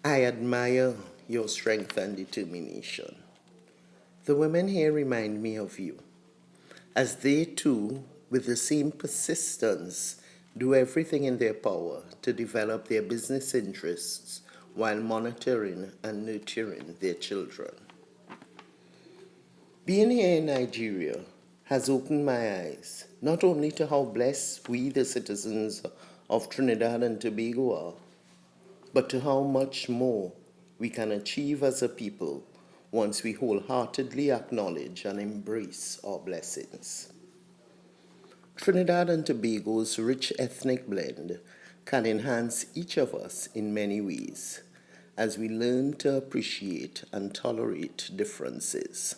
I admire your strength and determination. The women here remind me of you, as they too, with the same persistence, do everything in their power to develop their business interests while monitoring and nurturing their children. Being here in Nigeria has opened my eyes not only to how blessed we, the citizens of Trinidad and Tobago, are, but to how much more we can achieve as a people once we wholeheartedly acknowledge and embrace our blessings. Trinidad and Tobago's rich ethnic blend can enhance each of us in many ways as we learn to appreciate and tolerate differences.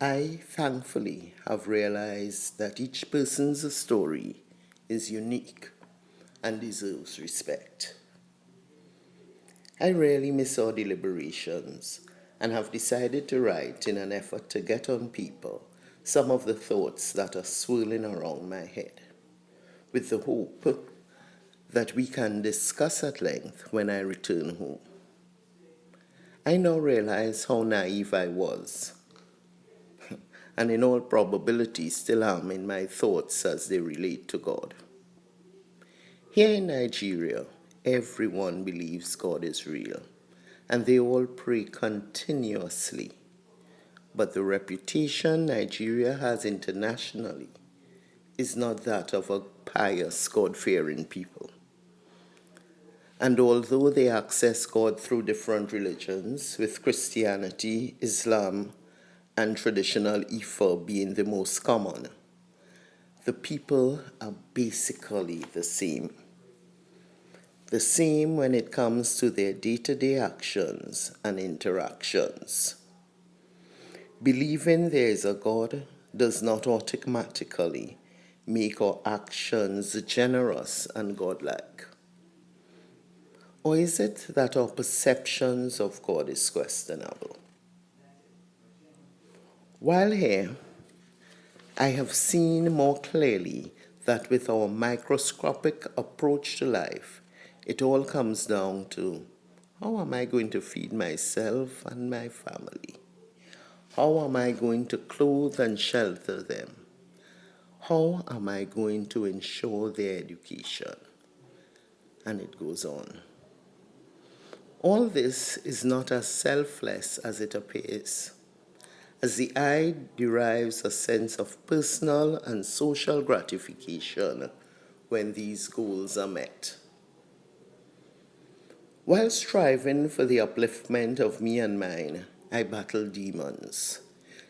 I thankfully have realized that each person's story is unique and deserves respect. I rarely miss our deliberations and have decided to write in an effort to get on paper some of the thoughts that are swirling around my head, with the hope that we can discuss at length when I return home. I now realize how naive I was, and in all probability still am in my thoughts as they relate to God. Here in Nigeria, everyone believes God is real, and they all pray continuously. But the reputation Nigeria has internationally is not that of a pious, God-fearing people. And although they access God through different religions, with Christianity, Islam, and traditional Ifa being the most common, the people are basically the same. The same when it comes to their day-to-day actions and interactions. Believing there is a God does not automatically make our actions generous and godlike. Or is it that our perceptions of God is questionable? While here, I have seen more clearly that with our microscopic approach to life, it all comes down to, how am I going to feed myself and my family? How am I going to clothe and shelter them? How am I going to ensure their education? And it goes on. All this is not as selfless as it appears, as the eye derives a sense of personal and social gratification when these goals are met. While striving for the upliftment of me and mine, I battle demons.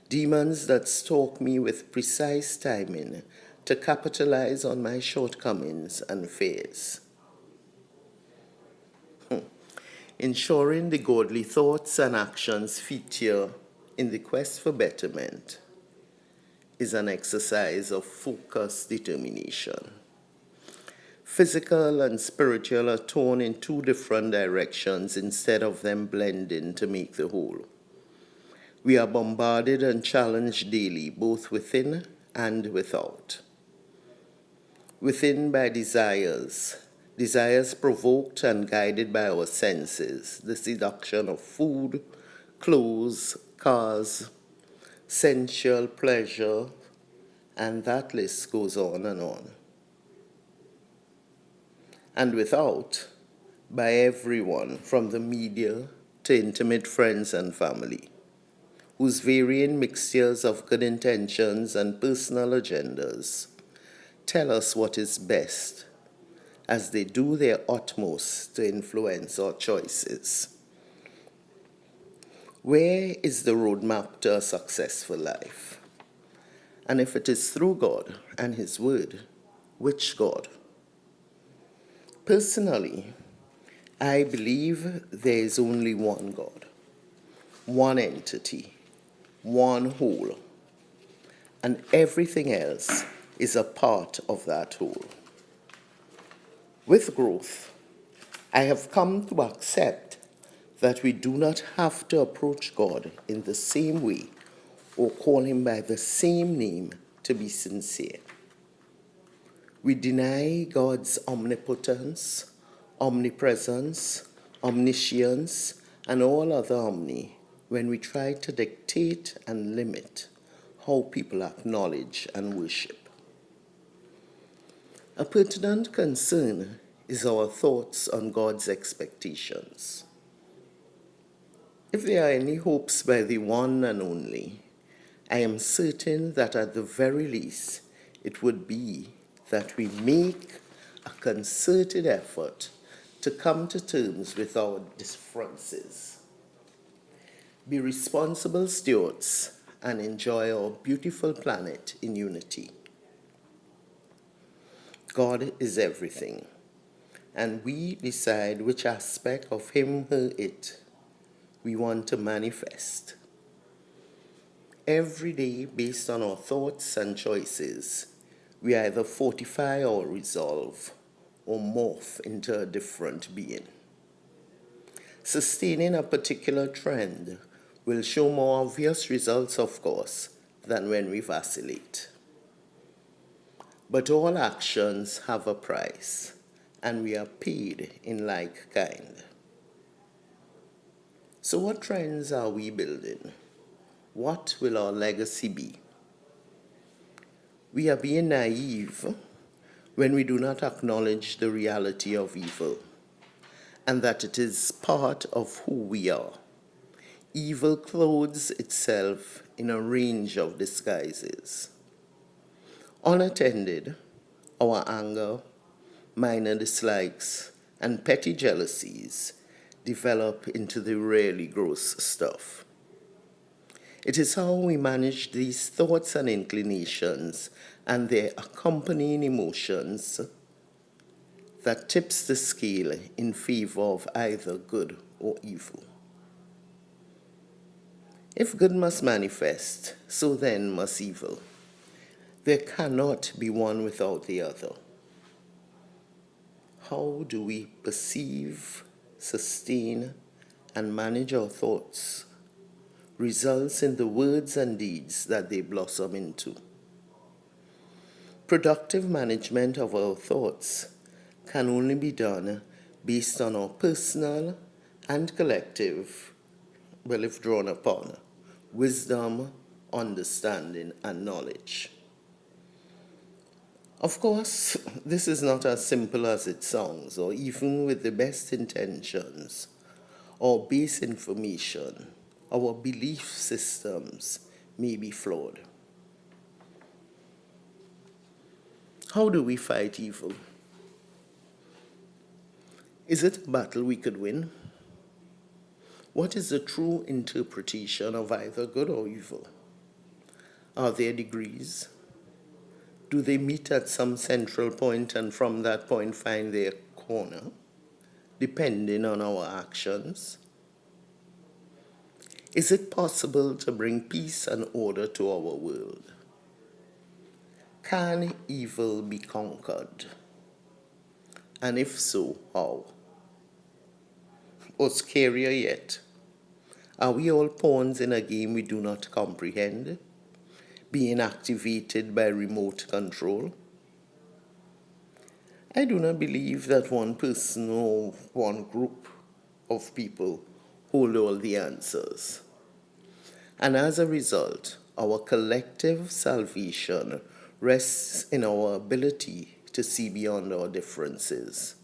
Demons that stalk me with precise timing to capitalize on my shortcomings and fears. Ensuring the godly thoughts and actions feature in the quest for betterment is an exercise of focused determination. Physical and spiritual are torn in two different directions instead of them blending to make the whole. We are bombarded and challenged daily, both within and without. Within by desires provoked and guided by our senses, the seduction of food, clothes, cars, sensual pleasure, and that list goes on and on. And without, by everyone from the media to intimate friends and family, whose varying mixtures of good intentions and personal agendas tell us what is best as they do their utmost to influence our choices. Where is the roadmap to a successful life? And if it is through God and His Word, which God? Personally, I believe there is only one God, one entity, one whole, and everything else is a part of that whole. With growth, I have come to accept that we do not have to approach God in the same way or call Him by the same name to be sincere. We deny God's omnipotence, omnipresence, omniscience, and all other omni when we try to dictate and limit how people acknowledge and worship. A pertinent concern is our thoughts on God's expectations. If there are any hopes by the one and only, I am certain that at the very least it would be that we make a concerted effort to come to terms with our differences, be responsible stewards, and enjoy our beautiful planet in unity. God is everything, and we decide which aspect of him, her, it we want to manifest. Every day, based on our thoughts and choices, we either fortify our resolve or morph into a different being. Sustaining a particular trend will show more obvious results, of course, than when we vacillate. But all actions have a price, and we are paid in like kind. So what trends are we building? What will our legacy be? We are being naive when we do not acknowledge the reality of evil and that it is part of who we are. Evil clothes itself in a range of disguises. Unattended, our anger, minor dislikes, and petty jealousies develop into the really gross stuff. It is how we manage these thoughts and inclinations and their accompanying emotions that tips the scale in favor of either good or evil. If good must manifest, so then must evil. There cannot be one without the other. How do we perceive, sustain, and manage our thoughts results in the words and deeds that they blossom into. Productive management of our thoughts can only be done based on our personal and collective, well, if drawn upon, wisdom, understanding, and knowledge. Of course, this is not as simple as it sounds, or even with the best intentions or base information, our belief systems may be flawed. How do we fight evil? Is it a battle we could win? What is the true interpretation of either good or evil? Are there degrees? Do they meet at some central point and from that point find their corner, depending on our actions? Is it possible to bring peace and order to our world? Can evil be conquered? And if so, how? Or scarier yet, are we all pawns in a game we do not comprehend, being activated by remote control? I do not believe that one person or one group of people hold all the answers. And as a result, our collective salvation rests in our ability to see beyond our differences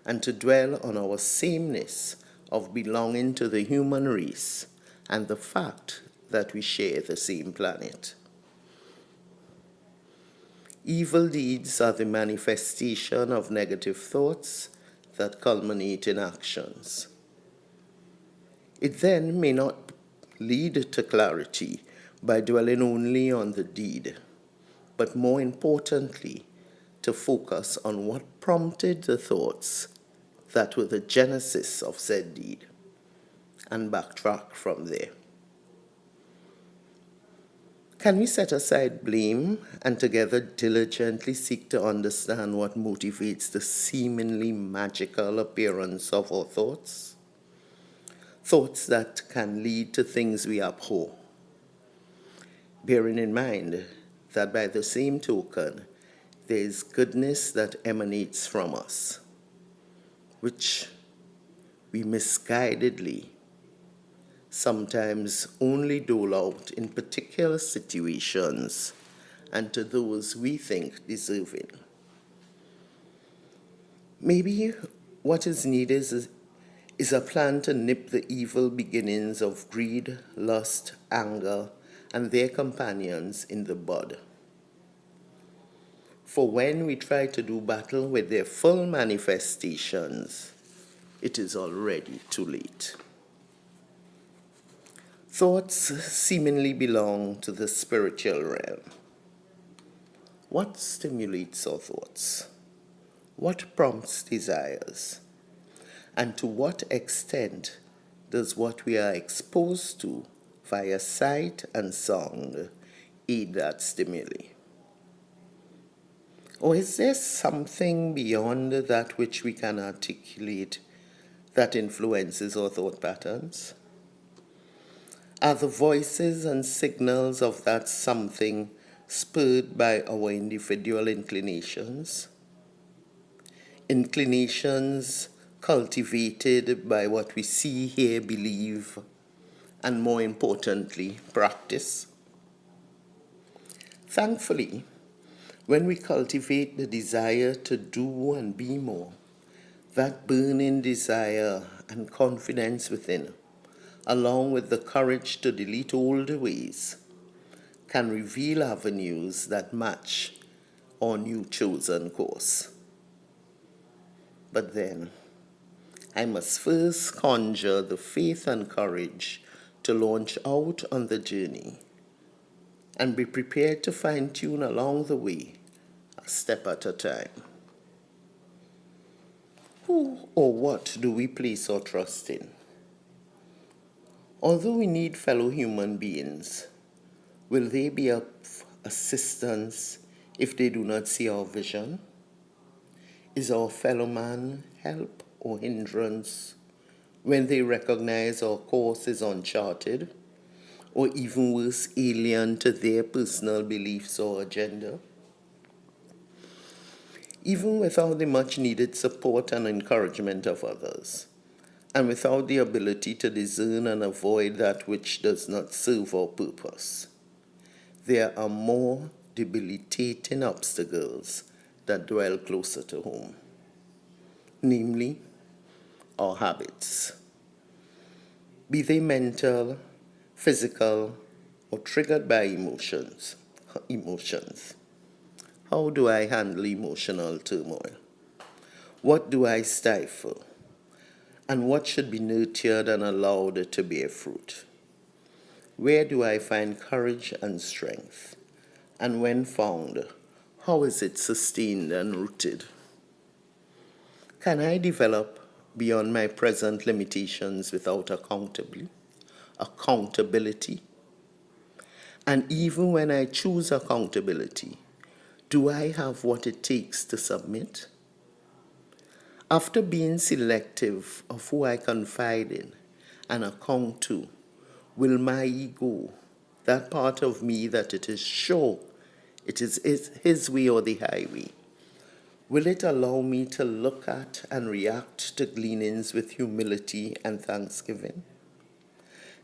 and to dwell on our sameness of belonging to the human race and the fact that we share the same planet. Evil deeds are the manifestation of negative thoughts that culminate in actions. It then may not lead to clarity by dwelling only on the deed, but more importantly, to focus on what prompted the thoughts that were the genesis of said deed, and backtrack from there. Can we set aside blame and together diligently seek to understand what motivates the seemingly magical appearance of our thoughts? Thoughts that can lead to things we abhor. Bearing in mind that by the same token, there is goodness that emanates from us, which we misguidedly sometimes only dole out in particular situations and to those we think deserving. Maybe what is needed is a plan to nip the evil beginnings of greed, lust, anger, and their companions in the bud. For when we try to do battle with their full manifestations, it is already too late. Thoughts seemingly belong to the spiritual realm. What stimulates our thoughts? What prompts desires? And to what extent does what we are exposed to via sight and sound aid that stimuli? Or is there something beyond that which we can articulate that influences our thought patterns? Are the voices and signals of that something spurred by our individual inclinations? Inclinations cultivated by what we see, hear, believe, and more importantly, practice? Thankfully, when we cultivate the desire to do and be more, that burning desire and confidence within, along with the courage to delete old ways, can reveal avenues that match our new chosen course. But then, I must first conjure the faith and courage to launch out on the journey and be prepared to fine-tune along the way, a step at a time. Who or what do we place our trust in? Although we need fellow human beings, will they be of assistance if they do not see our vision? Is our fellow man help or hindrance when they recognize our course is uncharted, or even worse, alien to their personal beliefs or agenda? Even without the much needed support and encouragement of others, and without the ability to discern and avoid that which does not serve our purpose, there are more debilitating obstacles that dwell closer to home, namely our habits, be they mental, physical, or triggered by emotions. How do I handle emotional turmoil? What do I stifle? And what should be nurtured and allowed to bear fruit? Where do I find courage and strength? And when found, how is it sustained and rooted? Can I develop beyond my present limitations without accountability? And even when I choose accountability, do I have what it takes to submit? After being selective of who I confide in and account to, will my ego, that part of me that it is sure it is his way or the highway, will it allow me to look at and react to gleanings with humility and thanksgiving?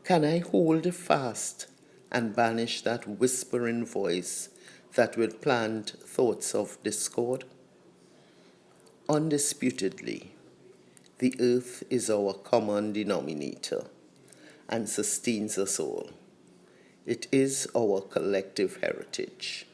Can I hold fast and banish that whispering voice that will plant thoughts of discord? Undisputedly, the earth is our common denominator and sustains us all. It is our collective heritage.